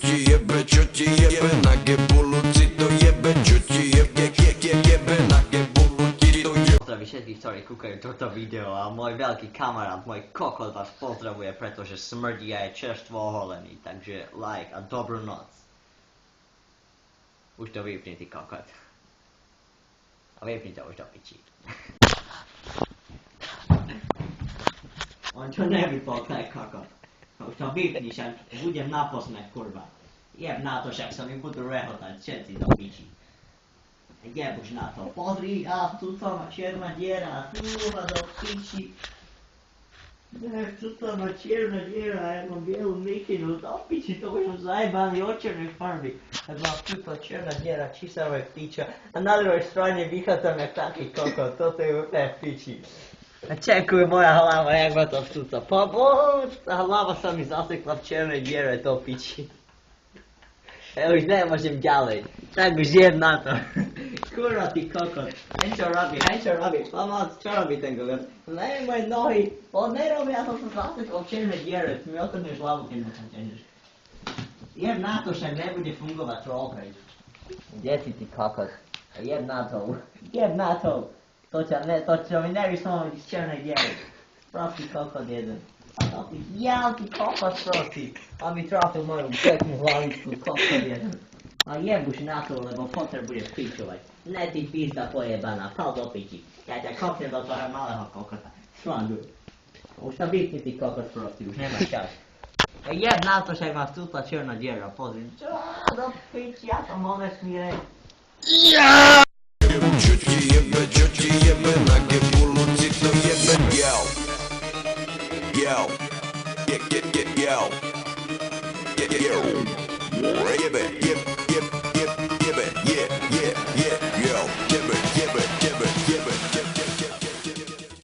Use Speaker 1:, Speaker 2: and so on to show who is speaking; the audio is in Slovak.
Speaker 1: jebe, nage bulucito jebe, čuti jebe, nage bulucito jebe.
Speaker 2: Pozdraví všetkých, ktorí kúkajú toto video a môj veľký kamarát, môj kokot vás pozdravuje, pretože smrdí a je čerstvo oholený, takže like a dobrú noc. Už to vypni, ty kokot. A vypni to už do piči. On to nevypol, taj kokot. Už to vypni, však budem na posmech, kurva. Jeb na to, však sa mi budú rehotať všetci do piči. Jeb už na to, pozri, a tu to má čierna diera, kurva do piči. Tu to má čierna diera, a ja mám bielu mikinu, do piči, to už mám zajebaný od černej farby. A mám tuto čierna diera, čísavé piča, a na druhej strane vychádzam jak taký kokot, toto je úplne v piči. A čekuj moja hlava, jak ma to vtúca, pomoc, a hlava sa mi zasekla v čiernej diere, do piči. Ja už nemôžem ďalej, tak už jem na to. Kurva, ty kokot, hen čo robí, pomoc, čo robí ten kokot? Neviem moje nohy, on nerobí, ja som sa zasekol v čiernej diere, ty mi otrhneš hlavu, keď ma tam ťahneš. Jem na to, však nebude fungovať roleplay. Kde si, ty kokot? Jem na to. To čo mi nevyslovili z čiernej diery. Prostý kokot jeden. Ja, ty kokot prostý. A mi trafil moju peknú hlavičku, kokot jeden. A jem už na to, lebo Potter bude pičovať. Ne, ty pizda pojebaná, pal do piči. Ja ťa kopnem do toho malého kokota. Slanduj. Už to vypni, ty kokot prostý, už nemáš čas. A jem na to, však ma vstúpla čierna diera, pozri. Čo do piči, ja som vo vesmíre.
Speaker 1: Čuti jebe, nage bulucito jebe, yo. Yo. Jebe,